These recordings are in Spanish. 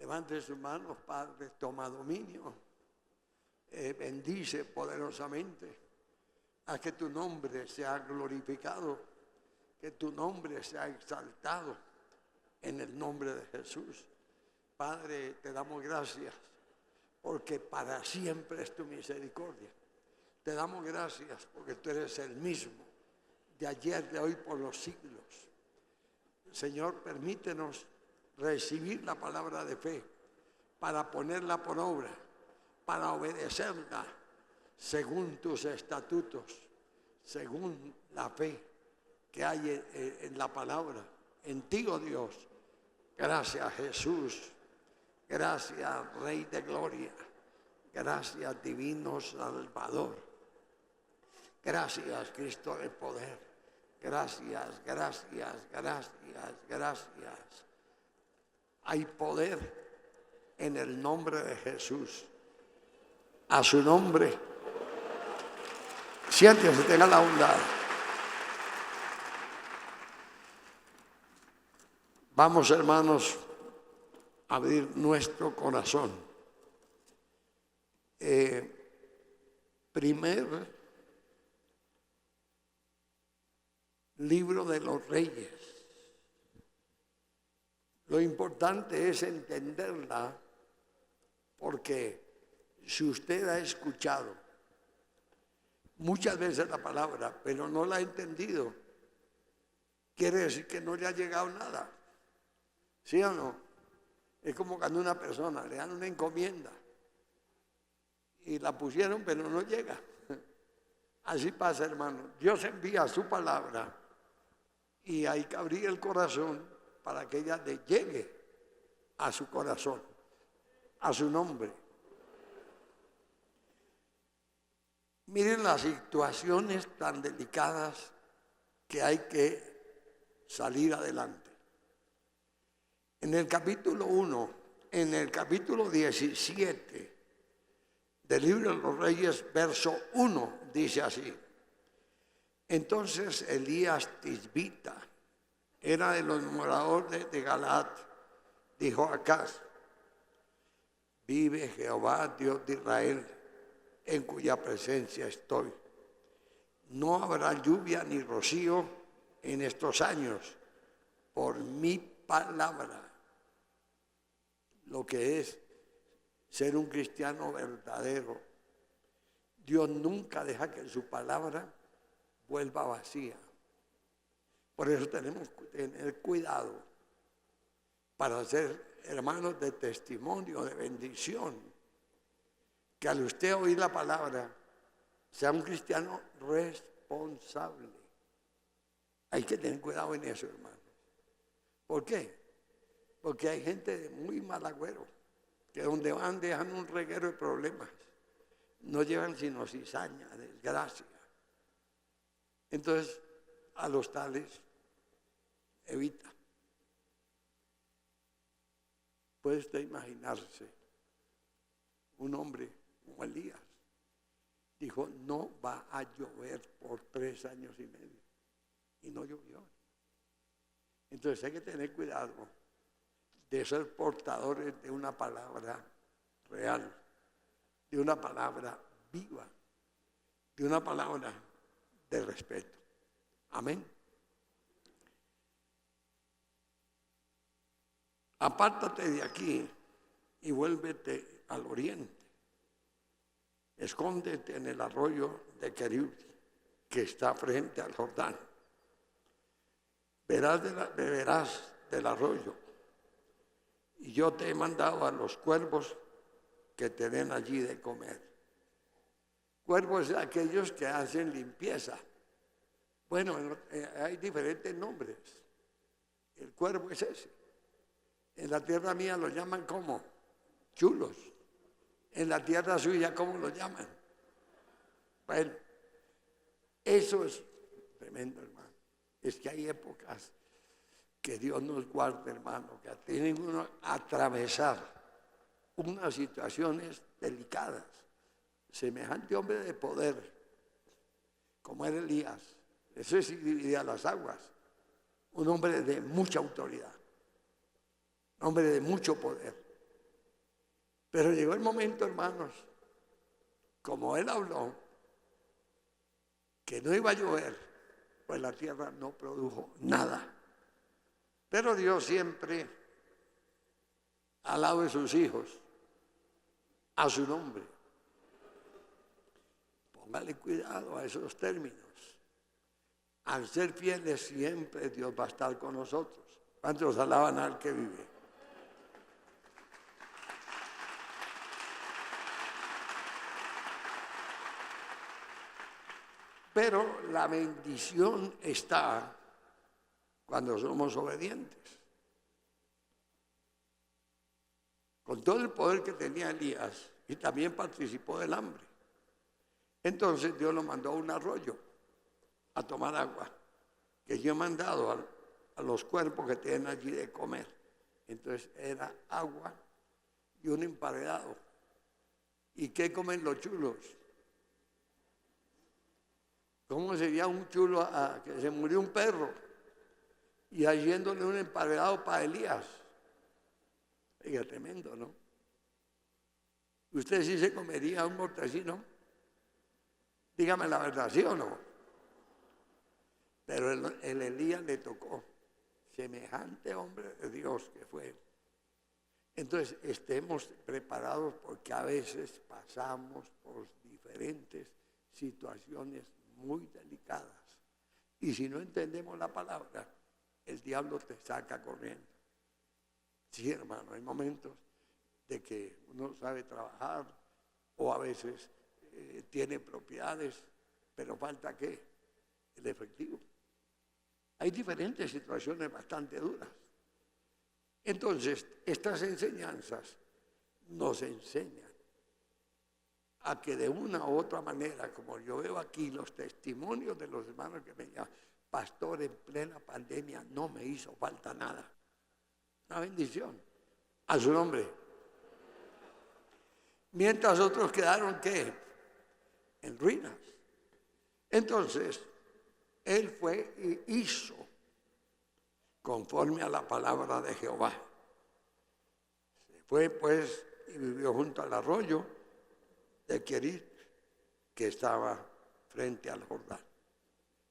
Levante sus manos, Padre, toma dominio, bendice poderosamente. Haz que tu nombre sea glorificado, que tu nombre sea exaltado en el nombre de Jesús. Padre, te damos gracias porque para siempre es tu misericordia. Te damos gracias porque tú eres el mismo, de ayer, de hoy, por los siglos. Señor, permítenos recibir la palabra de fe para ponerla por obra, para obedecerla según tus estatutos, según la fe que hay en la palabra, en ti, oh Dios. Gracias, Jesús. Gracias, Rey de Gloria. Gracias, Divino Salvador. Gracias, Cristo de poder. Gracias, gracias, gracias, gracias. Hay poder en el nombre de Jesús. A su nombre. Siéntese, tenga la bondad. Vamos, hermanos, a abrir nuestro corazón. Primer libro de los Reyes. Lo importante es entenderla, porque si usted ha escuchado muchas veces la palabra, pero no la ha entendido, quiere decir que no le ha llegado nada. ¿Sí o no? Es como cuando una persona le dan una encomienda y la pusieron, pero no llega. Así pasa, hermano. Dios envía su palabra y hay que abrir el corazón para que ella le llegue a su corazón, a su nombre. Miren las situaciones tan delicadas que hay que salir adelante. En el capítulo 1, en el capítulo 17 del libro de los Reyes, verso 1, dice así: entonces Elías Tisbita, era de los moradores de Galaad, dijo a Acaz: vive Jehová, Dios de Israel, en cuya presencia estoy. No habrá lluvia ni rocío en estos años, por mi palabra. Lo que es ser un cristiano verdadero. Dios nunca deja que su palabra vuelva vacía. Por eso tenemos que tener cuidado para ser hermanos de testimonio, de bendición. Que al usted oír la palabra sea un cristiano responsable. Hay que tener cuidado en eso, hermano. ¿Por qué? Porque hay gente muy mal agüero, que donde van dejan un reguero de problemas. No llevan sino cizaña, desgracia. Entonces, a los tales, evita. Puede usted imaginarse un hombre como Elías. Dijo: no va a llover por 3 años y medio. Y no llovió. Entonces hay que tener cuidado de ser portadores de una palabra real, de una palabra viva, de una palabra de respeto. Amén. Apártate de aquí y vuélvete al oriente. Escóndete en el arroyo de Querub, que está frente al Jordán. Beberás del arroyo, y yo te he mandado a los cuervos que te den allí de comer. Cuervos de aquellos que hacen limpieza. Bueno, hay diferentes nombres. El cuervo es ese. En la tierra mía lo llaman como chulos. En la tierra suya, ¿cómo lo llaman? Bueno, eso es tremendo, hermano. Es que hay épocas que Dios nos guarde, hermano, que tienen uno a atravesar unas situaciones delicadas. Semejante hombre de poder, como era Elías, eso sí dividía las aguas. Un hombre de mucha autoridad, un hombre de mucho poder. Pero llegó el momento, hermanos, como él habló, que no iba a llover, pues la tierra no produjo nada. Pero Dios siempre, al lado de sus hijos, a su nombre. Póngale cuidado a esos términos. Al ser fieles siempre Dios va a estar con nosotros. ¿Cuántos alaban al que vive? Pero la bendición está cuando somos obedientes. Con todo el poder que tenía Elías, y también participó del hambre. Entonces Dios lo mandó a un arroyo a tomar agua, que yo he mandado a los cuerpos que tienen allí de comer. Entonces era agua y un emparedado. ¿Y qué comen los chulos? ¿Cómo sería un chulo a que se murió un perro y haciéndole un emparedado para Elías? Oiga, tremendo, ¿no? ¿Usted sí se comería un mortecino? Dígame la verdad, ¿sí o no? Pero el Elías le tocó, semejante hombre de Dios que fue. Entonces, estemos preparados porque a veces pasamos por diferentes situaciones muy delicadas. Y si no entendemos la palabra, el diablo te saca corriendo. Sí, hermano, hay momentos de que uno sabe trabajar o a veces tiene propiedades, pero falta ¿qué? El efectivo. Hay diferentes situaciones bastante duras. Entonces, estas enseñanzas nos enseñan a que de una u otra manera, como yo veo aquí los testimonios de los hermanos que me llaman, pastor, en plena pandemia no me hizo falta nada. Una bendición. A su nombre. Mientras otros quedaron, ¿qué? En ruinas. Entonces, él fue y hizo conforme a la palabra de Jehová. Se fue pues y vivió junto al arroyo de Querit, que estaba frente al Jordán.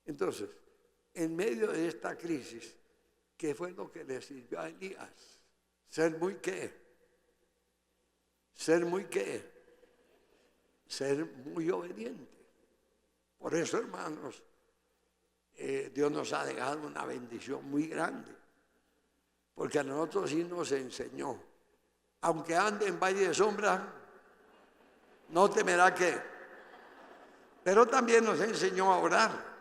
Entonces, en medio de esta crisis, ¿qué fue lo que le sirvió a Elías? Ser muy qué. Ser muy qué. Ser muy obediente. Por eso, hermanos, Dios nos ha dejado una bendición muy grande. Porque a nosotros sí nos enseñó. Aunque ande en valle de sombra, no temerá qué. Pero también nos enseñó a orar.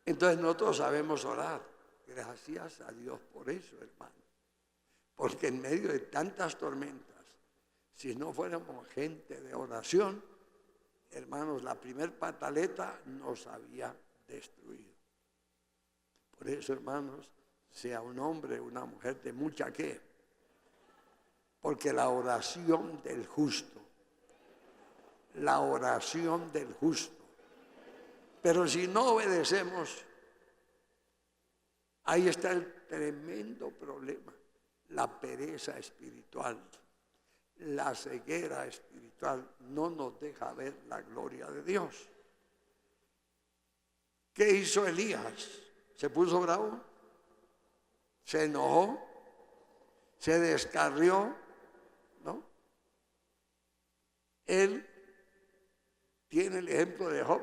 Entonces nosotros sabemos orar. Gracias a Dios por eso, hermano. Porque en medio de tantas tormentas, si no fuéramos gente de oración, hermanos, la primer pataleta nos había destruido. Por eso, hermanos, sea un hombre o una mujer de mucha qué. Porque la oración del justo, pero si no obedecemos, ahí está el tremendo problema, la pereza espiritual, la ceguera espiritual no nos deja ver la gloria de Dios. ¿Qué hizo Elías? ¿Se puso bravo? ¿Se enojó? ¿Se descarrió? ¿No? Él tiene el ejemplo de Job.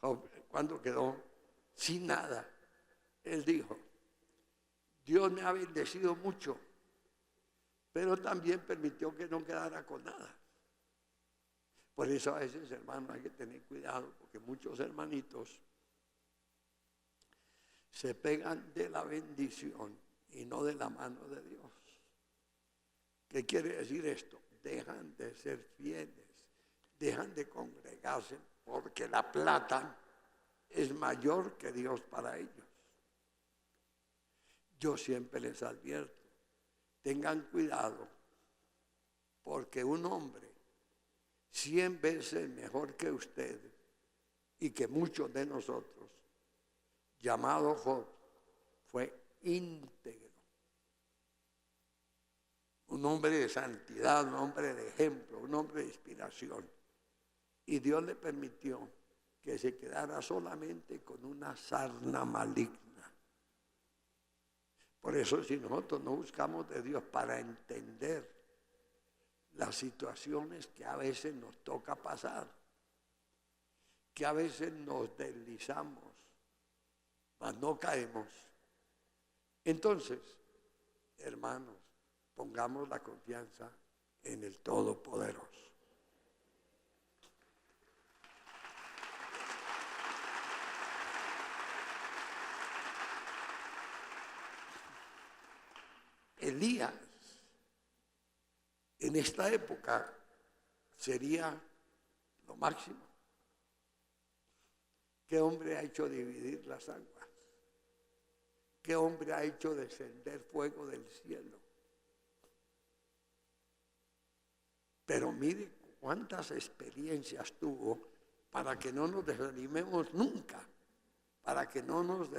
Job, cuando quedó sin nada, él dijo, Dios me ha bendecido mucho, pero también permitió que no quedara con nada. Por eso a veces, hermanos, hay que tener cuidado, porque muchos hermanitos se pegan de la bendición y no de la mano de Dios. ¿Qué quiere decir esto? Dejan de ser fieles, dejan de congregarse, porque la plata es mayor que Dios para ellos. Yo siempre les advierto, tengan cuidado, porque un hombre 100 veces mejor que usted y que muchos de nosotros, llamado Job, fue íntegro. Un un hombre de santidad, un hombre de ejemplo, un hombre de inspiración. Y Dios le permitió que se quedara solamente con una sarna maligna. Por eso, si nosotros no buscamos de Dios para entender las situaciones que a veces nos toca pasar, que a veces nos deslizamos, mas no caemos. Entonces, hermanos, pongamos la confianza en el Todopoderoso. Elías, en esta época, sería lo máximo. ¿Qué hombre ha hecho dividir las aguas? ¿Qué hombre ha hecho descender fuego del cielo? Pero mire cuántas experiencias tuvo para que no nos desanimemos nunca, para que no nos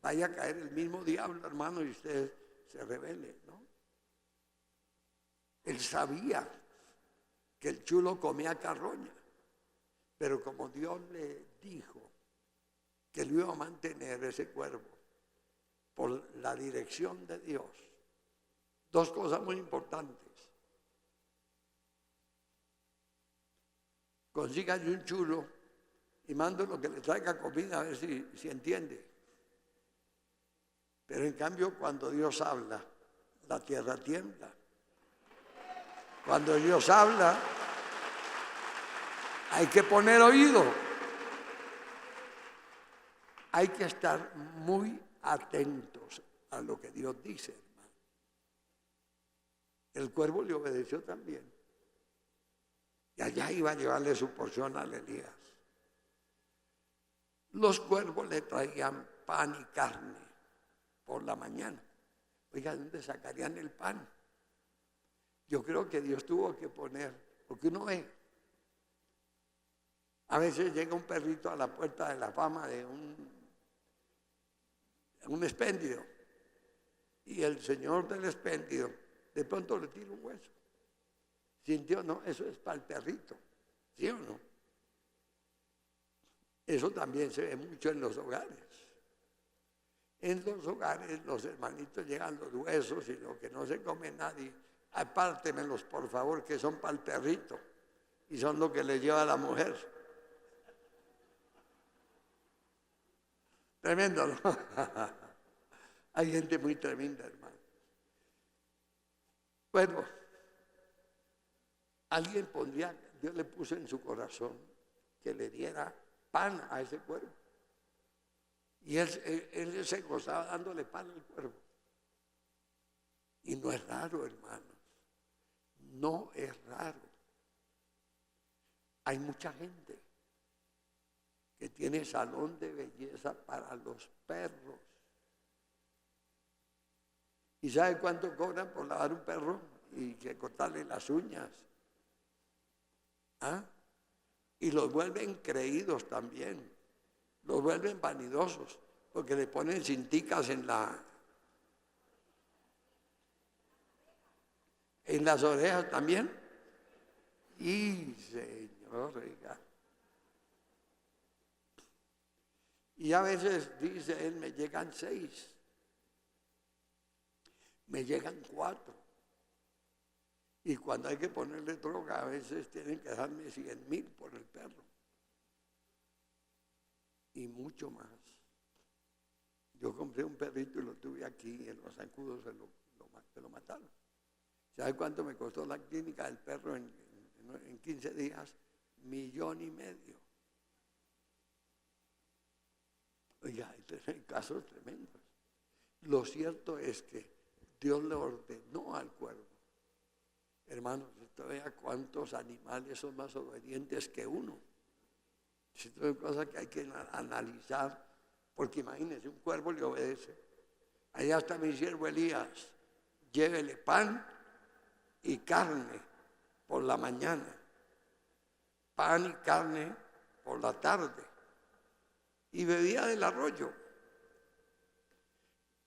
vaya a caer el mismo diablo, hermano, y usted se rebele, ¿no? Él sabía que el chulo comía carroña, pero como Dios le dijo que lo iba a mantener ese cuervo por la dirección de Dios, dos cosas muy importantes. Consígase un chulo y mándelo que le traiga comida a ver si entiende. Pero en cambio, cuando Dios habla, la tierra tiembla. Cuando Dios habla, hay que poner oído. Hay que estar muy atentos a lo que Dios dice, hermano. El cuervo le obedeció también. Y allá iba a llevarle su porción a Elías. Los cuervos le traían pan y carne por la mañana. Oiga, ¿dónde sacarían el pan? Yo creo que Dios tuvo que poner, porque uno ve, a veces llega un perrito a la puerta de la fama de un espléndido, y el señor del espléndido de pronto le tira un hueso. ¿Sintió? No, eso es para el perrito, ¿sí o no? Eso también se ve mucho en los hogares. En los hogares los hermanitos llegan los huesos y lo que no se come nadie, apártemelos por favor, que son para el perrito y son lo que le lleva a la mujer. Tremendo, ¿no? Hay gente muy tremenda, hermano. Bueno, alguien pondría, Dios le puso en su corazón que le diera pan a ese cuervo. Y él se gozaba dándole pan al cuervo. Y no es raro, hermanos. No es raro. Hay mucha gente que tiene salón de belleza para los perros. ¿Y sabe cuánto cobran por lavar un perro y que cortarle las uñas? ¿Ah? Y los vuelven creídos también. Los vuelven vanidosos porque le ponen cinticas en las orejas también. Y señor, oiga. Y a veces dice él, me llegan 6, me llegan 4. Y cuando hay que ponerle droga, a veces tienen que darme 100,000 por el perro. Y mucho más. Yo compré un perrito y lo tuve aquí, en los zancudos se lo mataron. ¿Sabe cuánto me costó la clínica del perro en 15 días? 1,5 millones. Oiga, hay casos tremendos. Lo cierto es que Dios le ordenó al cuervo. Hermanos, usted vea cuántos animales son más obedientes que uno. Esto es cosa que hay que analizar, porque imagínense, un cuervo le obedece. Allá está mi siervo Elías, llévele pan y carne por la mañana, pan y carne por la tarde, y bebía del arroyo.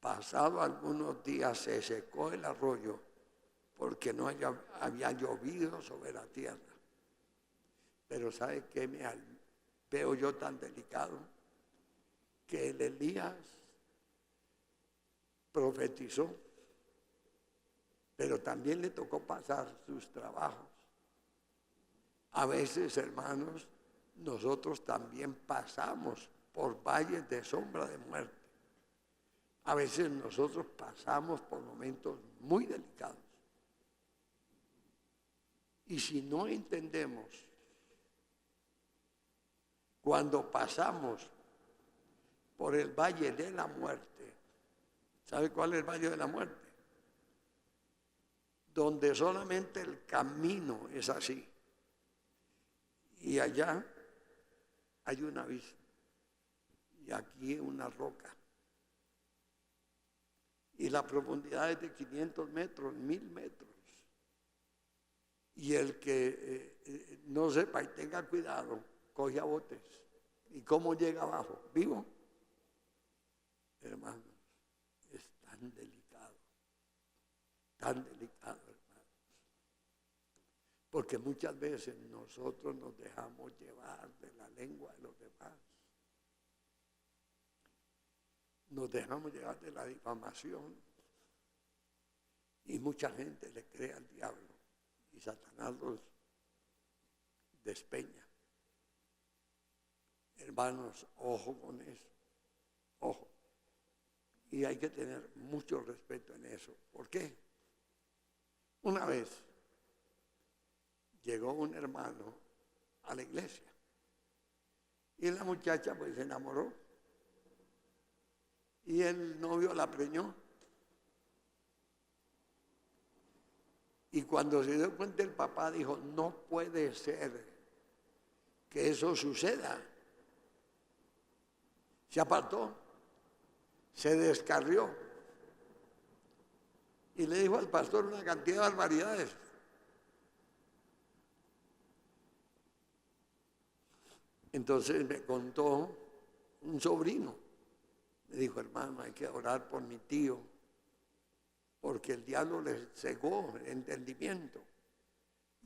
Pasado algunos días se secó el arroyo porque no había llovido sobre la tierra. Pero ¿sabe qué veo yo tan delicado? Que el Elías profetizó, pero también le tocó pasar sus trabajos. A veces, hermanos, nosotros también pasamos por valles de sombra de muerte. A veces nosotros pasamos por momentos muy delicados. Y si no entendemos, cuando pasamos por el valle de la muerte, ¿sabe cuál es el valle de la muerte? Donde solamente el camino es así. Y allá hay un abismo. Y aquí una roca. Y la profundidad es de 500 metros, 1000 metros. Y el que no sepa y tenga cuidado, coge a botes. ¿Y cómo llega abajo? ¿Vivo? Hermanos, es tan delicado, hermanos. Porque muchas veces nosotros nos dejamos llevar de la lengua de los demás. Nos dejamos llevar de la difamación. Y mucha gente le cree al diablo. Y Satanás los despeña. Hermanos, ojo con eso. Ojo. Y hay que tener mucho respeto en eso. ¿Por qué? Una vez llegó un hermano a la iglesia. Y la muchacha pues se enamoró. Y el novio la preñó. Y cuando se dio cuenta el papá dijo, no puede ser que eso suceda. Se apartó, se descarrió y le dijo al pastor una cantidad de barbaridades. Entonces me contó un sobrino. Me dijo, hermano, hay que orar por mi tío, porque el diablo le cegó el entendimiento.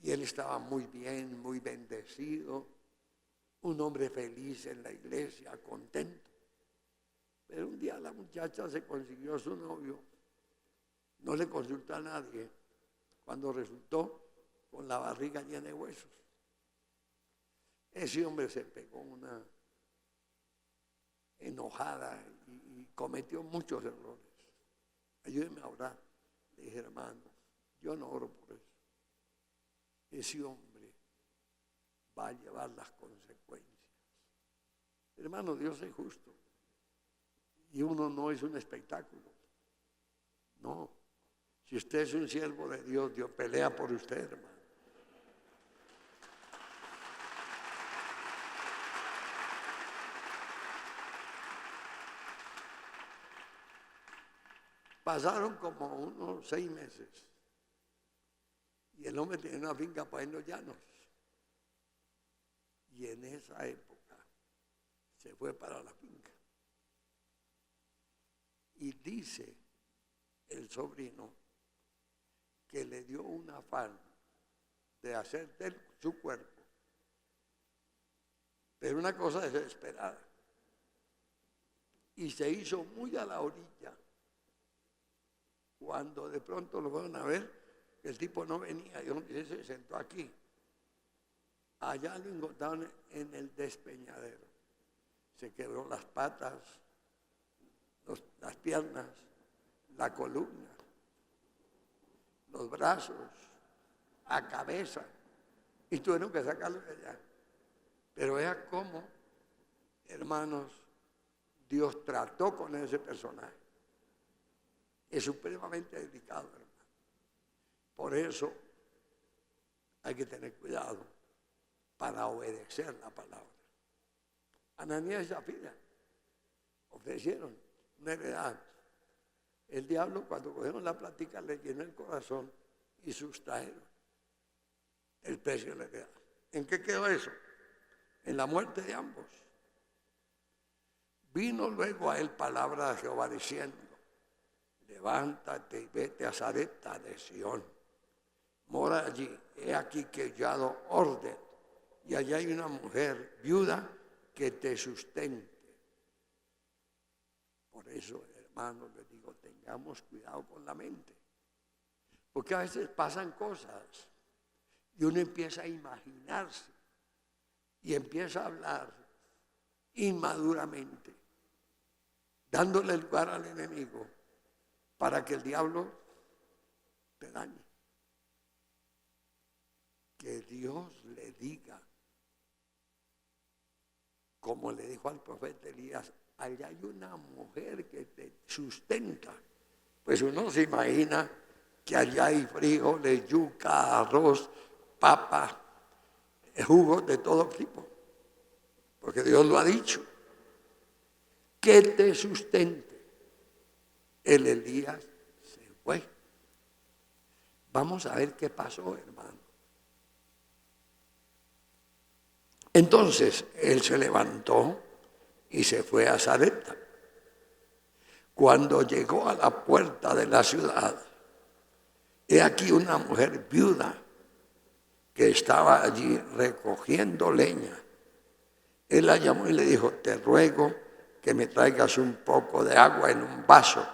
Y él estaba muy bien, muy bendecido, un hombre feliz en la iglesia, contento. Pero un día la muchacha se consiguió su novio, no le consultó a nadie, cuando resultó con la barriga llena de huesos. Ese hombre se pegó una enojada y cometió muchos errores. Ayúdeme a orar. Le dije, hermano, yo no oro por eso. Ese hombre va a llevar las consecuencias. Hermano, Dios es justo. Y uno no es un espectáculo. No. Si usted es un siervo de Dios, Dios pelea por usted, hermano. Pasaron como unos 6 meses y el hombre tenía una finca para en los llanos. Y en esa época se fue para la finca. Y dice el sobrino que le dio un afán de hacer de su cuerpo, pero una cosa desesperada. Y se hizo muy a la orilla. Cuando de pronto lo fueron a ver, el tipo no venía, y se sentó aquí. Allá lo encontraron en el despeñadero. Se quebró las patas, las piernas, la columna, los brazos, a cabeza. Y tuvieron que sacarlo de allá. Pero vea cómo, hermanos, Dios trató con ese personaje. Es supremamente delicado, hermano. Por eso hay que tener cuidado para obedecer la palabra. Ananías y Zafira ofrecieron una heredad. El diablo, cuando cogieron la plática, le llenó el corazón y sustrajeron el precio de la heredad. ¿En qué quedó eso? En la muerte de ambos. Vino luego a él palabra de Jehová diciendo, levántate y vete a Sarepta de Sión, mora allí. He aquí que yo he dado orden. Y allá hay una mujer viuda que te sustente. Por eso, hermanos, les digo, tengamos cuidado con la mente. Porque a veces pasan cosas y uno empieza a imaginarse y empieza a hablar inmaduramente, dándole lugar al enemigo para que el diablo te dañe. Que Dios le diga, como le dijo al profeta Elías, allá hay una mujer que te sustenta. Pues uno se imagina que allá hay frijoles, yuca, arroz, papa, jugos de todo tipo. Porque Dios lo ha dicho. Que te sustente. El Elías se fue. Vamos a ver qué pasó, hermano. Entonces, él se levantó y se fue a Sarepta. Cuando llegó a la puerta de la ciudad, he aquí una mujer viuda que estaba allí recogiendo leña. Él la llamó y le dijo, te ruego que me traigas un poco de agua en un vaso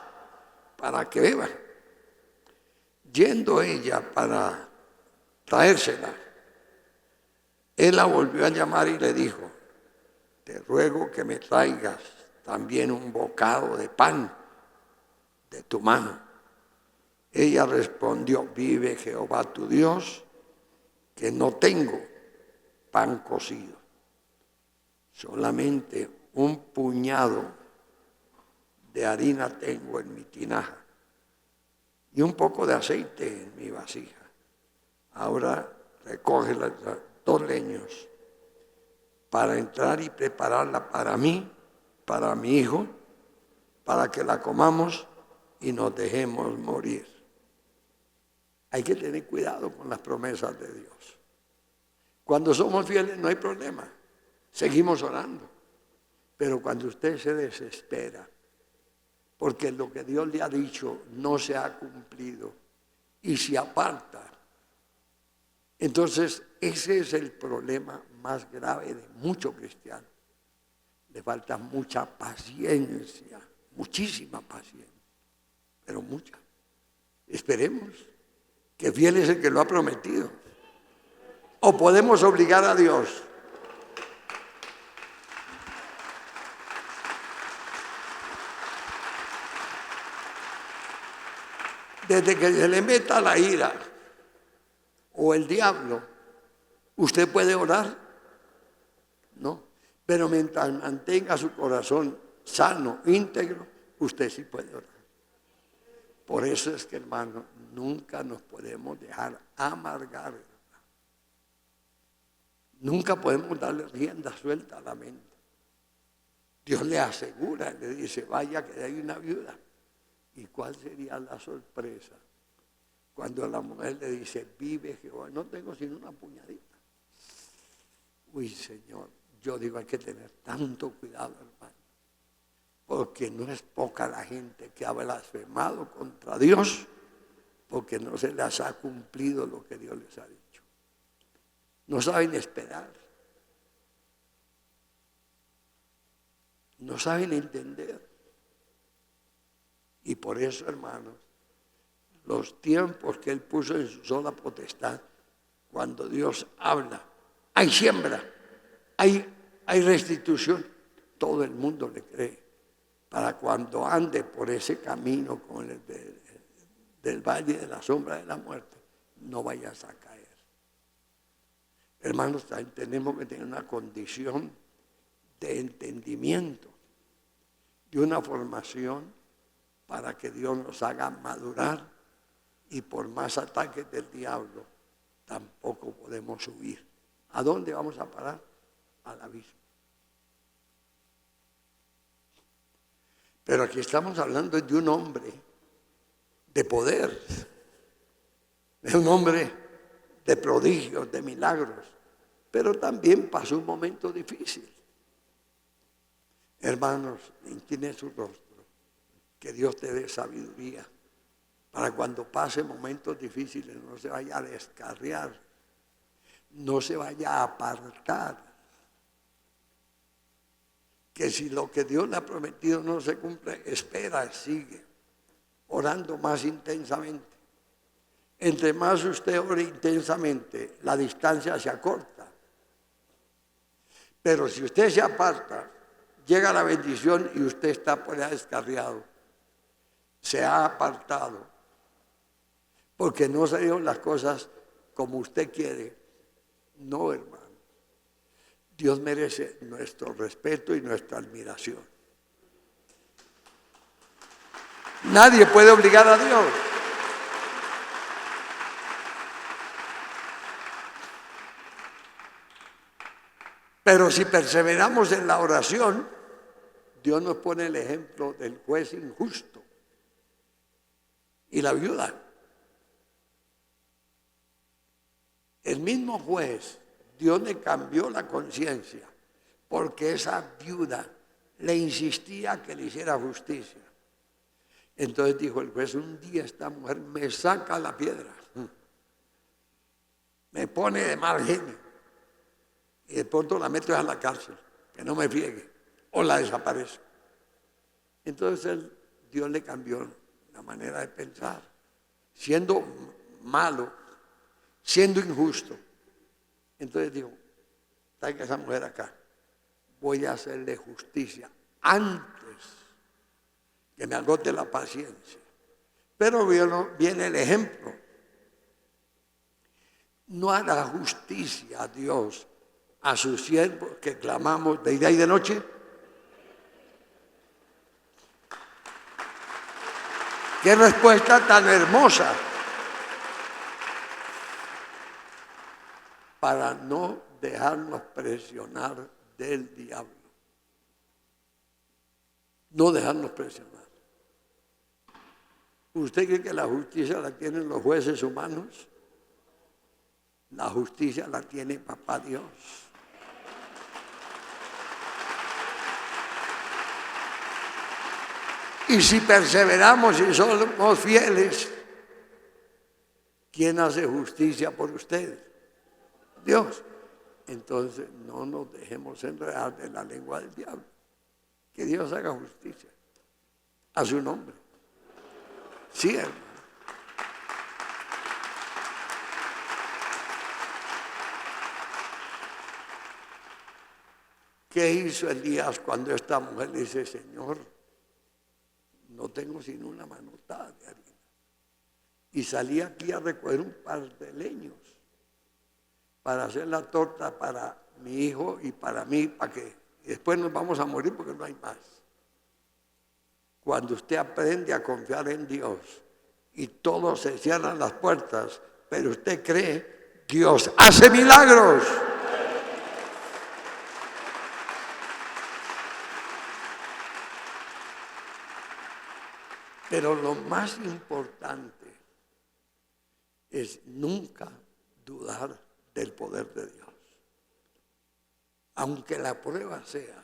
para que beba. Yendo ella para traérsela, él la volvió a llamar y le dijo, te ruego que me traigas también un bocado de pan de tu mano. Ella respondió, vive Jehová tu Dios, que no tengo pan cocido, solamente un puñado de harina tengo en mi tinaja y un poco de aceite en mi vasija. Ahora recoge las 2 leños para entrar y prepararla para mí, para mi hijo, para que la comamos y nos dejemos morir. Hay que tener cuidado con las promesas de Dios. Cuando somos fieles no hay problema, seguimos orando. Pero cuando usted se desespera, porque lo que Dios le ha dicho no se ha cumplido y se aparta, entonces ese es el problema más grave de muchos cristianos. Le falta mucha paciencia, muchísima paciencia, pero mucha. Esperemos que fiel es el que lo ha prometido. O podemos obligar a Dios. Desde que se le meta la ira o el diablo, ¿usted puede orar? No. Pero mientras mantenga su corazón sano, íntegro, usted sí puede orar. Por eso es que, hermano, nunca nos podemos dejar amargar. Nunca podemos darle rienda suelta a la mente. Dios le asegura, le dice, vaya que hay una viuda. ¿Y cuál sería la sorpresa? Cuando la mujer le dice, vive Jehová, no tengo sino una puñadita. Uy, Señor, yo digo, hay que tener tanto cuidado, hermano. Porque no es poca la gente que ha blasfemado contra Dios, porque no se les ha cumplido lo que Dios les ha dicho. No saben esperar. No saben entender. Y por eso, hermanos, los tiempos que Él puso en su sola potestad, cuando Dios habla, hay siembra, hay restitución, todo el mundo le cree. Para cuando ande por ese camino con el del valle de la sombra de la muerte, no vayas a caer. Hermanos, tenemos que tener una condición de entendimiento y una formación para que Dios nos haga madurar, y por más ataques del diablo tampoco podemos huir. ¿A dónde vamos a parar? Al abismo. Pero aquí estamos hablando de un hombre de poder, de un hombre de prodigios, de milagros, pero también pasó un momento difícil. Hermanos, incline su rostro, que Dios te dé sabiduría para cuando pase momentos difíciles no se vaya a descarriar, no se vaya a apartar. Que si lo que Dios le ha prometido no se cumple, espera, sigue orando más intensamente. Entre más usted ore intensamente, la distancia se acorta. Pero si usted se aparta, llega la bendición y usted está por allá descarriado. Se ha apartado. Porque no se dieron las cosas como usted quiere. No, hermano. Dios merece nuestro respeto y nuestra admiración. Nadie puede obligar a Dios. Pero si perseveramos en la oración, Dios nos pone el ejemplo del juez injusto y la viuda. El mismo juez, Dios le cambió la conciencia porque esa viuda le insistía que le hiciera justicia. Entonces dijo el juez, un día esta mujer me saca la piedra, me pone de mal genio y de pronto la meto a la cárcel, que no me friegue, o la desaparezco. Entonces Dios le cambió la manera de pensar, siendo malo, siendo injusto. Entonces dijo, traiga a esa mujer acá, voy a hacerle justicia antes que me agote la paciencia. Pero viene el ejemplo. No hará justicia a Dios a sus siervos que clamamos de día y de noche. ¡Qué respuesta tan hermosa! Para no dejarnos presionar del diablo. No dejarnos presionar. ¿Usted cree que la justicia la tienen los jueces humanos? La justicia la tiene Papá Dios. Y si perseveramos y somos fieles, ¿quién hace justicia por ustedes? Dios. Entonces no nos dejemos enredar de la lengua del diablo. Que Dios haga justicia a su nombre. Sí, hermano. ¿Qué hizo Elías cuando esta mujer le dice, Señor, no tengo sino una manotada de harina? Y salí aquí a recoger un par de leños para hacer la torta para mi hijo y para mí, para que después nos vamos a morir porque no hay más. Cuando usted aprende a confiar en Dios y todos se cierran las puertas, pero usted cree, Dios hace milagros. Pero lo más importante es nunca dudar del poder de Dios. Aunque la prueba sea,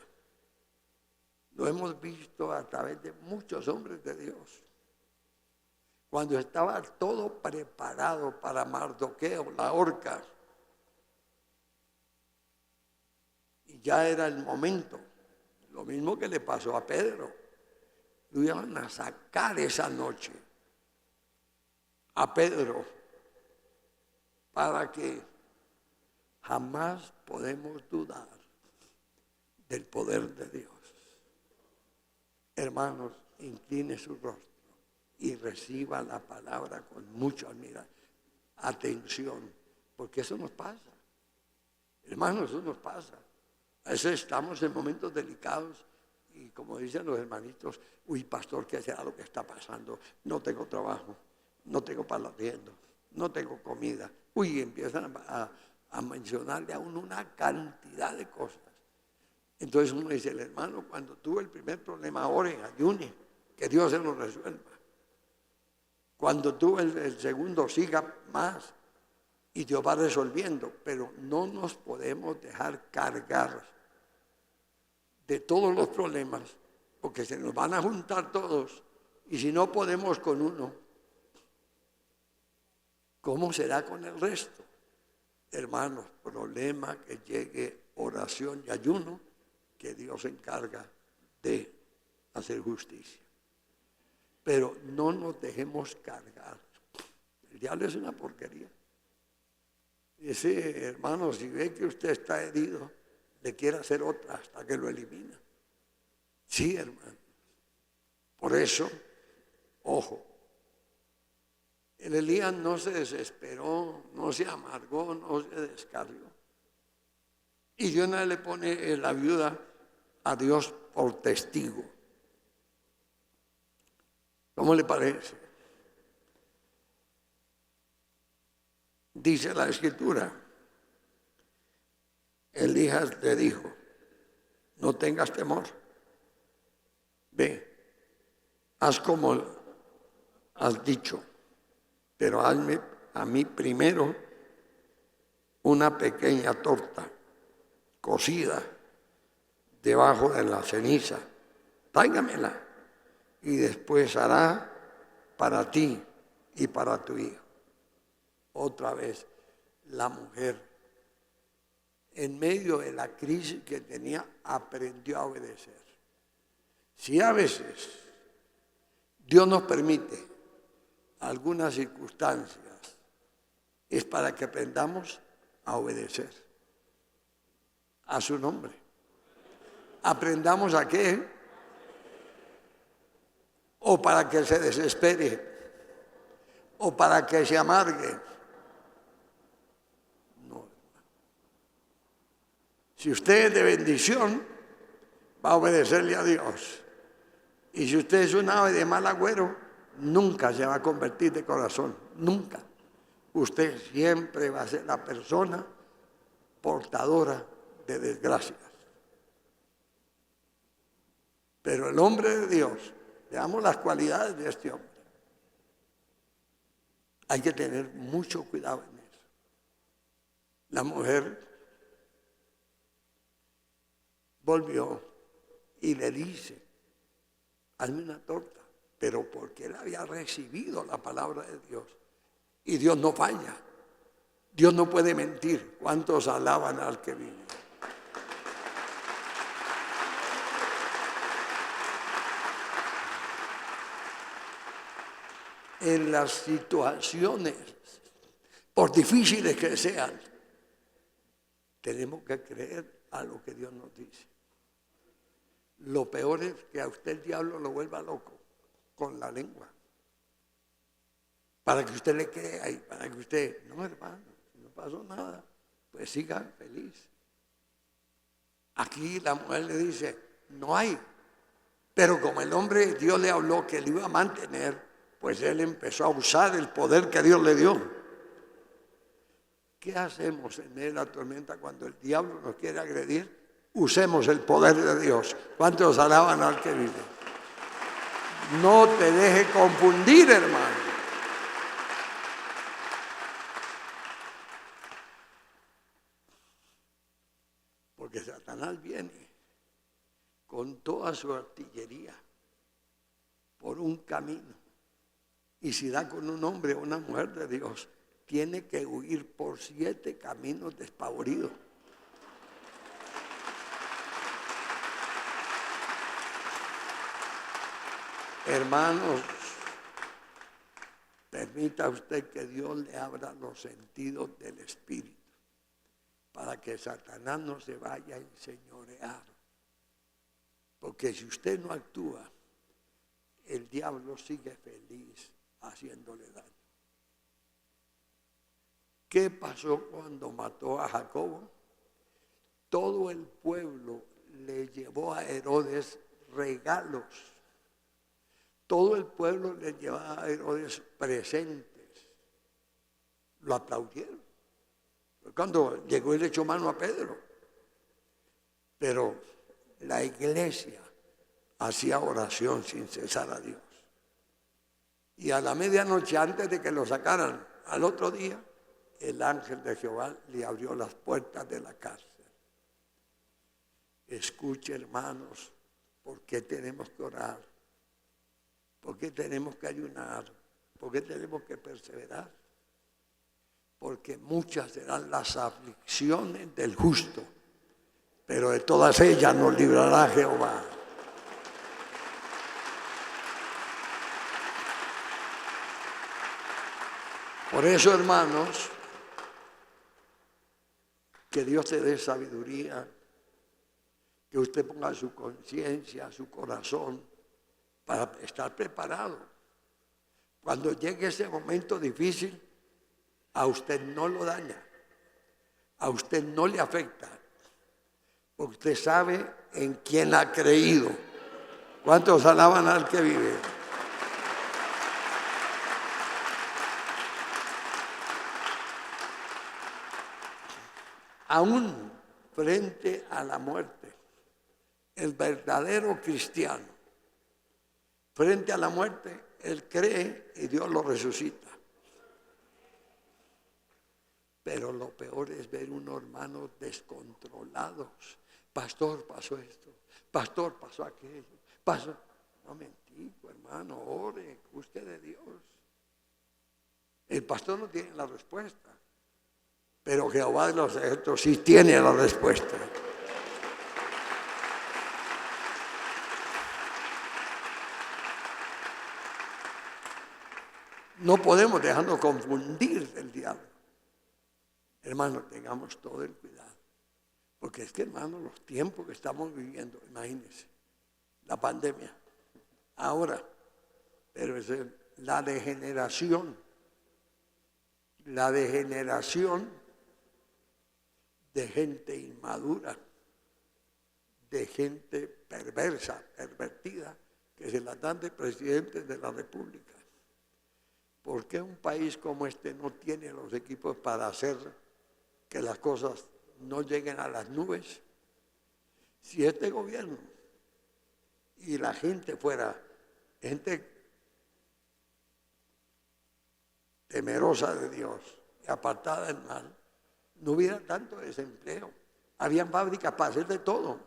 lo hemos visto a través de muchos hombres de Dios. Cuando estaba todo preparado para Mardoqueo, la horca, y ya era el momento, lo mismo que le pasó a Pedro. Lo iban a sacar esa noche a Pedro para que jamás podemos dudar del poder de Dios. Hermanos, incline su rostro y reciba la palabra con mucha atención, porque eso nos pasa. Hermanos, eso nos pasa. A veces estamos en momentos delicados y como dicen los hermanitos, uy, pastor, ¿qué será lo que está pasando? No tengo trabajo, no tengo para la tienda, no tengo comida. Uy, empiezan a mencionarle a uno una cantidad de cosas. Entonces uno dice, el hermano, cuando tuvo el primer problema, ore, ayune, que Dios se lo resuelva. Cuando tuvo el segundo, siga más y Dios va resolviendo. Pero no nos podemos dejar cargar de todos los problemas, porque se nos van a juntar todos y si no podemos con uno, ¿Cómo será con el resto? Hermanos, problema que llegue oración y ayuno, que Dios se encarga de hacer justicia. Pero no nos dejemos cargar. El diablo es una porquería. Ese hermano, si ve que usted está herido, le quiere hacer otra hasta que lo elimina. Sí, hermano. Por eso, ojo, el Elías no se desesperó, no se amargó, no se descarrió. Y Dios no le pone la viuda a Dios por testigo. ¿Cómo le parece? Dice la Escritura, Elías le dijo, no tengas temor, ve, haz como has dicho, pero hazme a mí primero una pequeña torta cocida debajo de la ceniza, tráigamela, y después hará para ti y para tu hijo. Otra vez, la mujer, en medio de la crisis que tenía, aprendió a obedecer. Si a veces Dios nos permite algunas circunstancias, es para que aprendamos a obedecer a su nombre. ¿Aprendamos a qué? O para que se desespere, o para que se amargue. No. Si usted es de bendición, va a obedecerle a Dios. Y si usted es un ave de mal agüero, nunca se va a convertir de corazón, nunca. Usted siempre va a ser la persona portadora de desgracias. Pero el hombre de Dios, veamos las cualidades de este hombre. Hay que tener mucho cuidado en eso. La mujer volvió y le dice, hazme una torta, pero porque él había recibido la palabra de Dios. Y Dios no falla. Dios no puede mentir. ¿Cuántos alaban al que vive? En las situaciones, por difíciles que sean, tenemos que creer a lo que Dios nos dice. Lo peor es que a usted el diablo lo vuelva loco con la lengua. Para que usted le crea y para que usted, no hermano, no pasó nada, pues siga feliz. Aquí la mujer le dice, no hay. Pero como el hombre, Dios le habló que le iba a mantener, pues él empezó a usar el poder que Dios le dio. ¿Qué hacemos en medio de la tormenta cuando el diablo nos quiere agredir? Usemos el poder de Dios. ¿Cuántos alaban al que vive? No te deje confundir, hermano. Porque Satanás viene con toda su artillería por un camino. Y si da con un hombre o una mujer de Dios, tiene que huir por 7 caminos despavoridos. Hermanos, permita usted que Dios le abra los sentidos del espíritu para que Satanás no se vaya a enseñorear. Porque si usted no actúa, el diablo sigue feliz haciéndole daño. ¿Qué pasó cuando mató a Jacobo? Todo el pueblo le llevó a Herodes regalos. Todo el pueblo le llevaba a Herodes presentes. Lo aplaudieron. Cuando llegó y le echó mano a Pedro. Pero la iglesia hacía oración sin cesar a Dios. Y a la medianoche, antes de que lo sacaran, al otro día, el ángel de Jehová le abrió las puertas de la cárcel. Escuche, hermanos, ¿por qué tenemos que orar? ¿Por qué tenemos que ayunar? ¿Por qué tenemos que perseverar? porque muchas serán las aflicciones del justo, pero de todas ellas nos librará Jehová. Por eso, hermanos, que Dios te dé sabiduría, que usted ponga su conciencia, su corazón, para estar preparado. Cuando llegue ese momento difícil, a usted no lo daña, a usted no le afecta, porque usted sabe en quién ha creído. ¿Cuántos alaban al que vive? Aún frente a la muerte, el verdadero cristiano, frente a la muerte, él cree y Dios lo resucita. Pero lo peor es ver unos hermanos descontrolados. Pastor, pasó esto. Pastor, pasó aquello. Pasó. No mentico, hermano, ore, busque de Dios. El pastor no tiene la respuesta, pero Jehová de los ejércitos sí tiene la respuesta. No podemos dejarnos confundir del diablo. Hermanos, tengamos todo el cuidado. Porque es que, hermanos, los tiempos que estamos viviendo, imagínense, la pandemia, ahora, pero es la degeneración de gente inmadura, de gente perversa, pervertida, que se la dan de presidentes de la República. ¿Por qué un país como este no tiene los equipos para hacer que las cosas no lleguen a las nubes? Si este gobierno y la gente fuera gente temerosa de Dios y apartada del mal, no hubiera tanto desempleo. Habían fábricas para hacer de todo.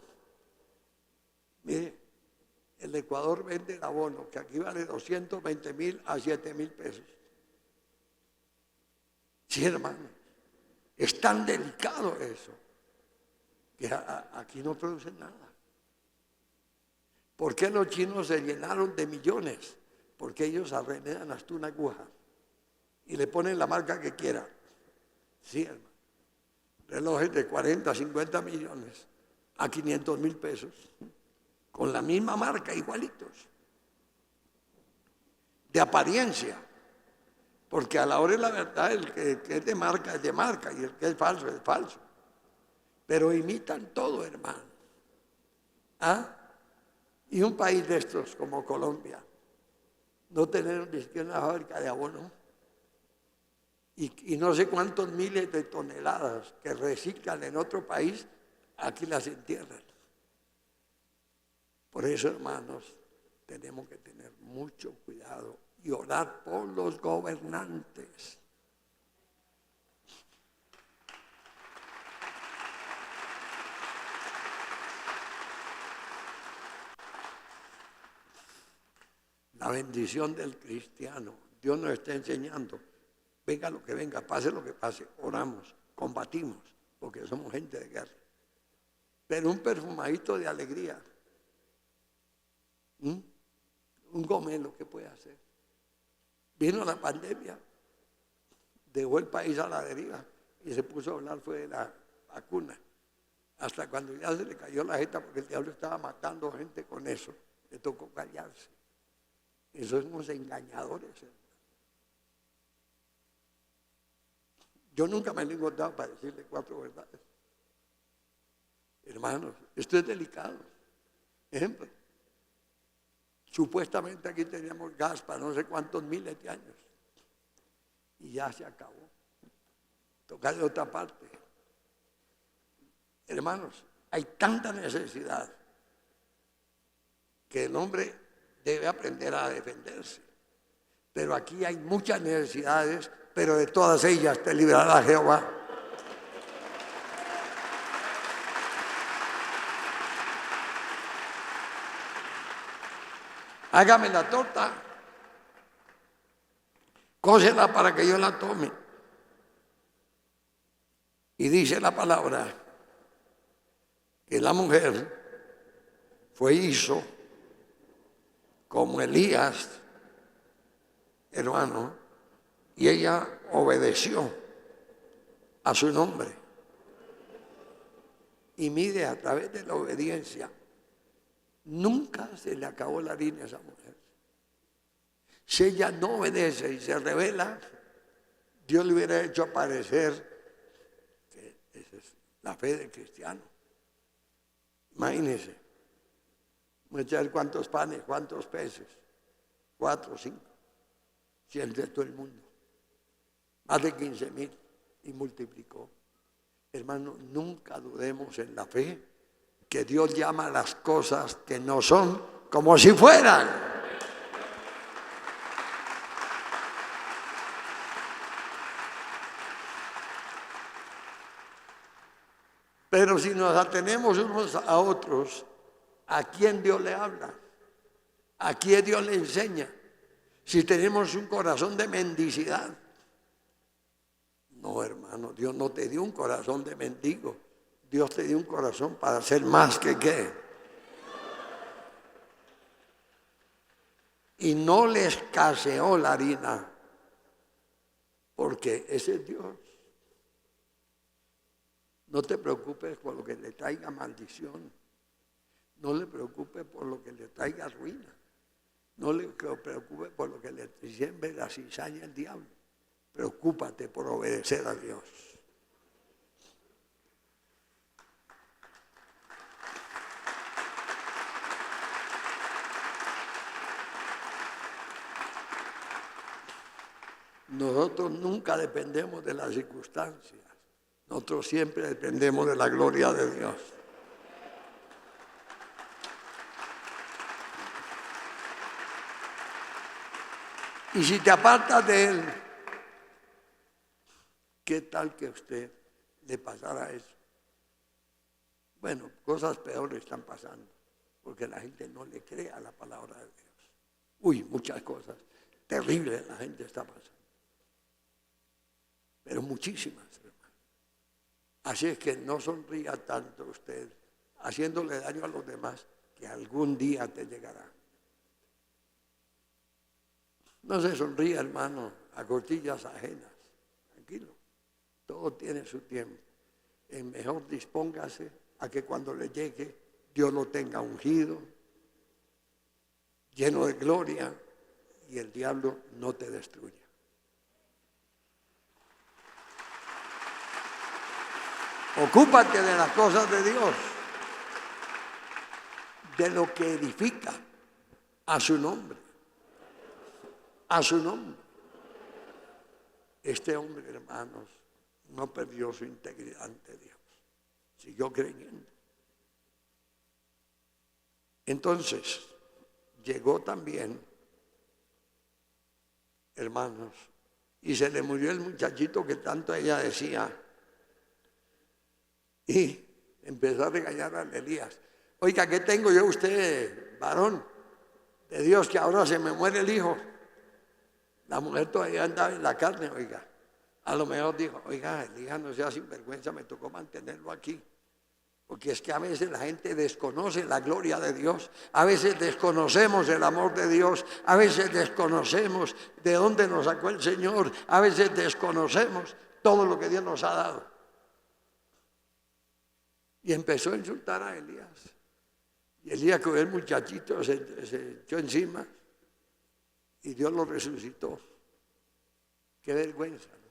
Mire, el Ecuador vende el abono, que aquí vale 220.000 a 7.000 pesos. Sí, hermano, es tan delicado eso, que aquí no producen nada. ¿Por qué los chinos se llenaron de millones? Porque ellos arremedan hasta una aguja y le ponen la marca que quieran. Sí, hermano. Relojes de 40, 50 millones a 500.000 pesos. Con la misma marca, igualitos. De apariencia. Porque a la hora de la verdad, el que es de marca, y el que es falso. Pero imitan todo, hermano. ¿Ah? Y un país de estos como Colombia, no tener ni siquiera una fábrica de abono. Y no sé cuántos miles de toneladas que reciclan en otro país, aquí las entierran. Por eso, hermanos, tenemos que tener mucho cuidado y orar por los gobernantes. La bendición del cristiano. Dios nos está enseñando. Venga lo que venga, pase lo que pase, oramos, combatimos, porque somos gente de guerra. Pero un perfumadito de alegría, un gomelo, ¿qué puede hacer? Vino la pandemia, dejó el país a la deriva y se puso a hablar fue de la vacuna. Hasta cuando ya se le cayó la jeta porque el diablo estaba matando gente con eso, le tocó callarse. Eso es unos engañadores. Yo nunca me he encontrado para decirle 4 verdades. Hermanos, esto es delicado. Ejemplo, supuestamente aquí teníamos gas para no sé cuántos miles de años. Y ya se acabó. Toca de otra parte. Hermanos, hay tanta necesidad que el hombre debe aprender a defenderse. Pero aquí hay muchas necesidades, pero de todas ellas te librará Jehová. Hágame la torta, cósela para que yo la tome. Y dice la palabra que la mujer hizo como Elías, hermano, y ella obedeció a su nombre. Y mire, a través de la obediencia, nunca se le acabó la harina a esa mujer. Si ella no obedece y se revela, Dios le hubiera hecho aparecer, que esa es la fe del cristiano. Imagínense, muchachos, cuántos panes, cuántos peces, 4 o 5, 100 de todo el mundo, más de 15,000, y multiplicó. Hermano, nunca dudemos en la fe, que Dios llama a las cosas que no son como si fueran. Pero si nos atenemos unos a otros, ¿a quién Dios le habla? ¿A quién Dios le enseña? Si tenemos un corazón de mendicidad. No, hermano, Dios no te dio un corazón de mendigo. Dios te dio un corazón para ser más que qué. Y no le escaseó la harina, porque ese es Dios. No te preocupes por lo que le traiga maldición. No le preocupes por lo que le traiga ruina. No le preocupes por lo que le siembre la cizaña el diablo. Preocúpate por obedecer a Dios. Nosotros nunca dependemos de las circunstancias. Nosotros siempre dependemos de la gloria de Dios. Y si te apartas de Él, ¿qué tal que a usted le pasara eso? Bueno, cosas peores están pasando, porque la gente no le cree a la palabra de Dios. Uy, muchas cosas terribles la gente está pasando. Pero muchísimas, hermano. Así es que no sonría tanto usted, haciéndole daño a los demás, que algún día te llegará. No se sonría, hermano, a costillas ajenas. Tranquilo. Todo tiene su tiempo. Mejor dispóngase a que cuando le llegue, Dios lo tenga ungido, lleno de gloria, y el diablo no te destruya. Ocúpate de las cosas de Dios, de lo que edifica a su nombre. A su nombre. Este hombre, hermanos, no perdió su integridad ante Dios. Siguió creyendo. Entonces, llegó también, hermanos, y se le murió el muchachito que tanto ella decía. Y empezó a regañar a Elías. Oiga, ¿qué tengo yo usted, varón de Dios, que ahora se me muere el hijo? La mujer todavía andaba en la carne, oiga. A lo mejor dijo, oiga, Elías, no sea sinvergüenza, me tocó mantenerlo aquí. Porque es que a veces la gente desconoce la gloria de Dios, a veces desconocemos el amor de Dios, a veces desconocemos de dónde nos sacó el Señor, a veces desconocemos todo lo que Dios nos ha dado. Y empezó a insultar a Elías. Y Elías, con el muchachito, se echó encima y Dios lo resucitó. Qué vergüenza, ¿no?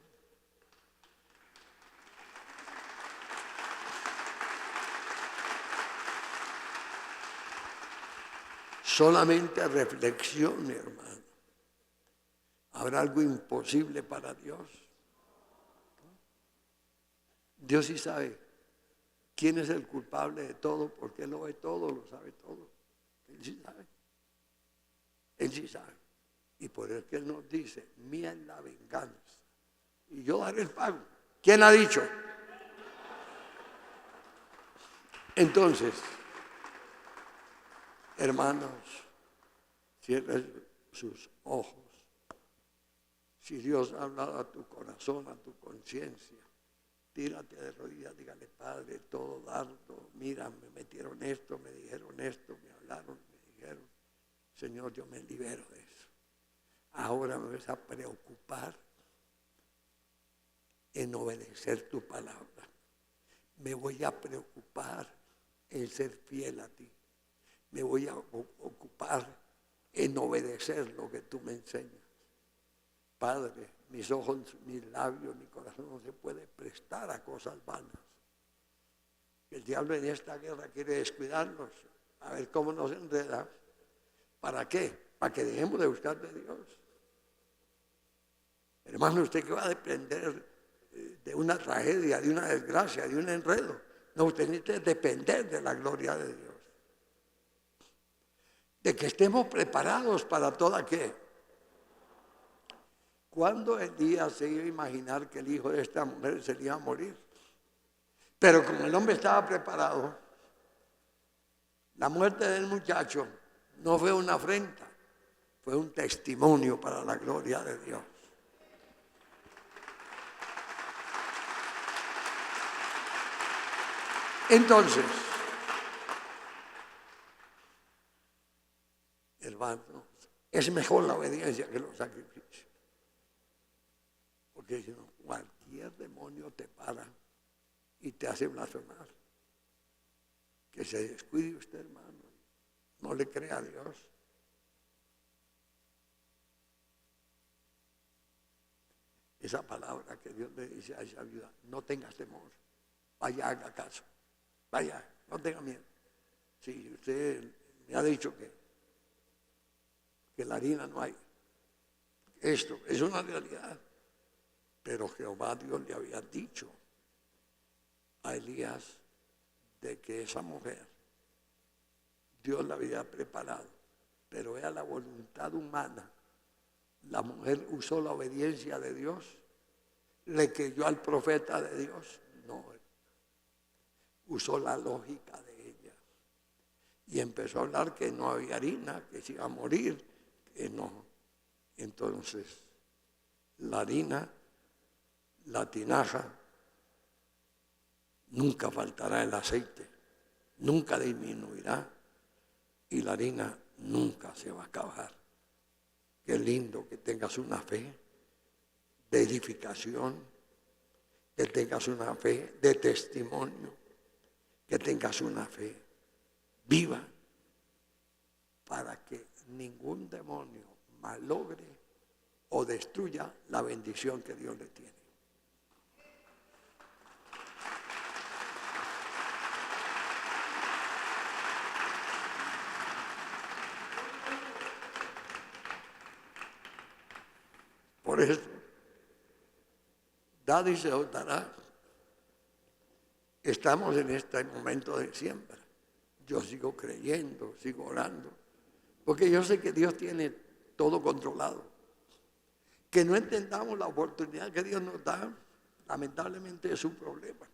Solamente reflexione, hermano. ¿Habrá algo imposible para Dios? Dios sí sabe quién es el culpable de todo, porque Él lo ve todo, lo sabe todo. Él sí sabe. Él sí sabe. Y por eso que Él nos dice, mía es la venganza y yo daré el pago. ¿Quién ha dicho? Entonces, hermanos, cierren sus ojos. Si Dios ha hablado a tu corazón, a tu conciencia, tírate de rodillas, dígale: Padre, todo dardo, mira, me metieron esto, me dijeron esto, me hablaron, me dijeron. Señor, yo me libero de eso. Ahora me vas a preocupar en obedecer tu palabra. Me voy a preocupar en ser fiel a ti. Me voy a ocupar en obedecer lo que tú me enseñas. Padre, mis ojos, mis labios, mi corazón no se puede prestar a cosas vanas. El diablo en esta guerra quiere descuidarnos, a ver cómo nos enreda. ¿Para qué? Para que dejemos de buscar de Dios. Hermano, usted que va a depender de una tragedia, de una desgracia, de un enredo. No, usted necesita depender de la gloria de Dios. De que estemos preparados para toda qué. ¿Cuándo Elías se iba a imaginar que el hijo de esta mujer se le iba a morir? Pero como el hombre estaba preparado, la muerte del muchacho no fue una afrenta, fue un testimonio para la gloria de Dios. Entonces, hermano, es mejor la obediencia que los sacrificios. Porque si no, cualquier demonio te para y te hace blasfemar. Que se descuide usted, hermano. No le crea a Dios. Esa palabra que Dios le dice a esa viuda: no tengas temor, vaya, haga caso, vaya, no tenga miedo. Si usted me ha dicho que la harina no hay, esto es una realidad. Pero Jehová Dios le había dicho a Elías de que esa mujer, Dios la había preparado, pero era la voluntad humana. La mujer usó la obediencia de Dios, le creyó al profeta de Dios, no, usó la lógica de ella y empezó a hablar que no había harina, que se iba a morir, que no. Entonces, la harina, la tinaja, nunca faltará el aceite, nunca disminuirá y la harina nunca se va a acabar. Qué lindo que tengas una fe de edificación, que tengas una fe de testimonio, que tengas una fe viva para que ningún demonio malogre o destruya la bendición que Dios le tiene. Por eso, dad y se os dará. Estamos en este momento de siembra. Yo sigo creyendo, sigo orando, porque yo sé que Dios tiene todo controlado. Que no entendamos la oportunidad que Dios nos da, lamentablemente es un problema.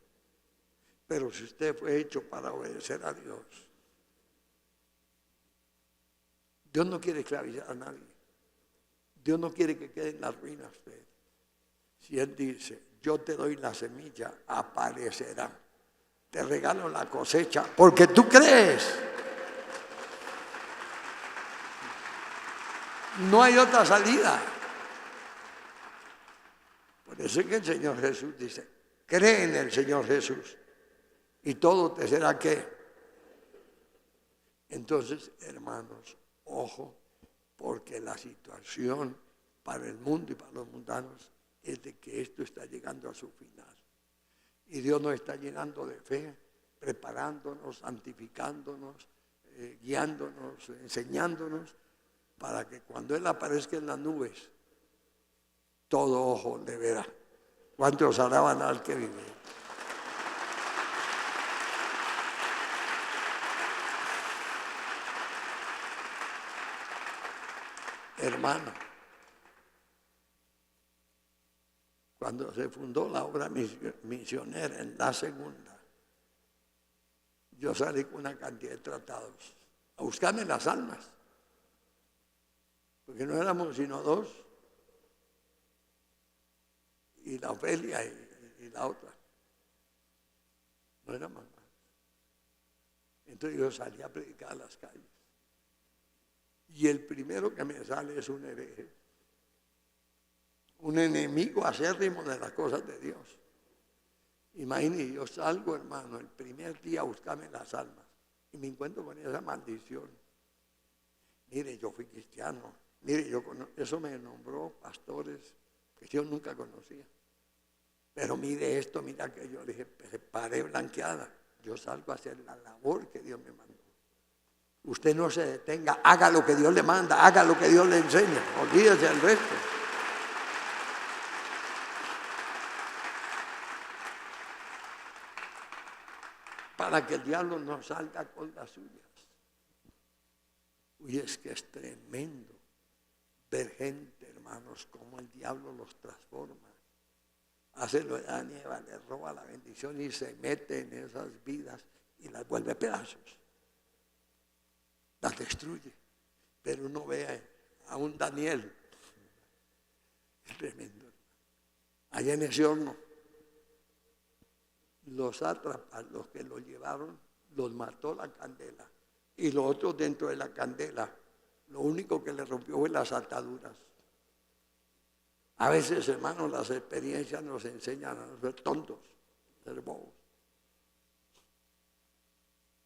Pero si usted fue hecho para obedecer a Dios, Dios no quiere esclavizar a nadie. Dios no quiere que quede en la ruina usted. Si Él dice: yo te doy la semilla, aparecerá. Te regalo la cosecha, porque tú crees. No hay otra salida. Por eso es que el Señor Jesús dice: cree en el Señor Jesús y todo te será ¿qué? Entonces, hermanos, ojo, porque la situación para el mundo y para los mundanos es de que esto está llegando a su final. Y Dios nos está llenando de fe, preparándonos, santificándonos, guiándonos, enseñándonos, para que cuando Él aparezca en las nubes, todo ojo le verá. ¿Cuántos alaban al que vive? Hermano, cuando se fundó la obra misionera en la segunda, yo salí con una cantidad de tratados a buscarme las almas, porque no éramos sino dos, y la Ofelia y la otra. no era más nada. Entonces yo salí a predicar a las calles. Y el primero que me sale es un hereje, un enemigo acérrimo de las cosas de Dios. Imagínense, yo salgo, hermano, el primer día a buscarme las almas y me encuentro con esa maldición. Mire, yo fui cristiano. Mire, eso me nombró pastores que yo nunca conocía. Pero mire esto, mira aquello. Le dije, paré blanqueada. Yo salgo a hacer la labor que Dios me mandó. Usted no se detenga, haga lo que Dios le manda, haga lo que Dios le enseña. Olvídese del resto. Para que el diablo no salga con las suyas. Uy, es que es tremendo ver gente, hermanos, cómo el diablo los transforma. Hace lo de Adán y Eva, le roba la bendición y se mete en esas vidas y las vuelve pedazos. Las destruye. Pero uno ve a un Daniel, es tremendo. Allá en ese horno, los sátrapas, los que lo llevaron, los mató la candela. Y los otros dentro de la candela, lo único que le rompió fue las ataduras. A veces, hermanos, las experiencias nos enseñan a no ser tontos, a ser bobos.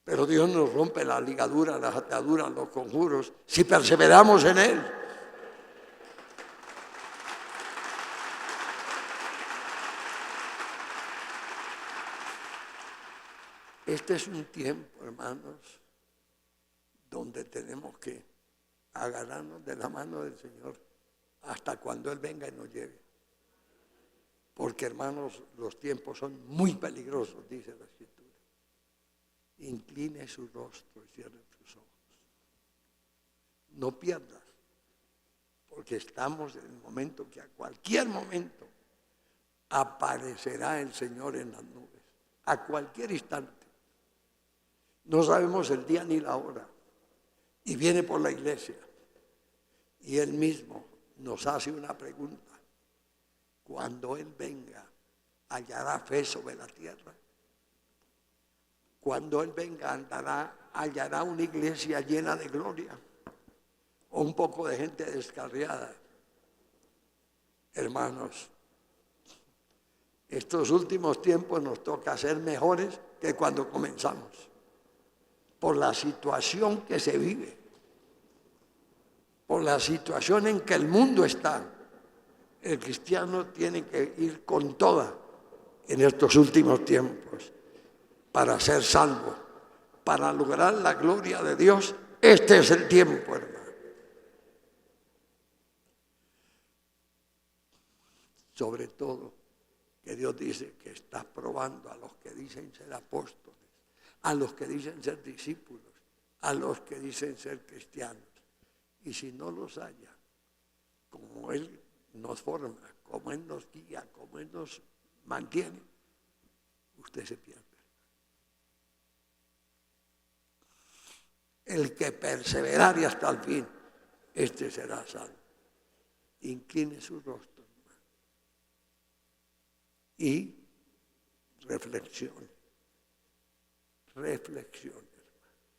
Pero Dios nos rompe las ligaduras, las ataduras, los conjuros, si perseveramos en Él. Este es un tiempo, hermanos, donde tenemos que agarrarnos de la mano del Señor hasta cuando Él venga y nos lleve. Porque, hermanos, los tiempos son muy peligrosos, dice la Escritura. Incline su rostro y cierre sus ojos. No pierdas, porque estamos en el momento que a cualquier momento aparecerá el Señor en las nubes. A cualquier instante. No sabemos el día ni la hora. Y viene por la iglesia. Y Él mismo nos hace una pregunta. Cuando Él venga, ¿hallará fe sobre la tierra? Cuando Él venga, hallará una iglesia llena de gloria. O un poco de gente descarriada. Hermanos, estos últimos tiempos nos toca ser mejores que cuando comenzamos. Por la situación que se vive, por la situación en que el mundo está, el cristiano tiene que ir con toda en estos últimos tiempos para ser salvo, para lograr la gloria de Dios. Este es el tiempo, hermano. Sobre todo, que Dios dice que está probando a los que dicen ser apóstoles, a los que dicen ser discípulos, a los que dicen ser cristianos. Y si no los haya, como Él nos forma, como Él nos guía, como Él nos mantiene, usted se pierde. El que perseverare hasta el fin, este será salvo. Incline su rostro, hermano, y reflexione.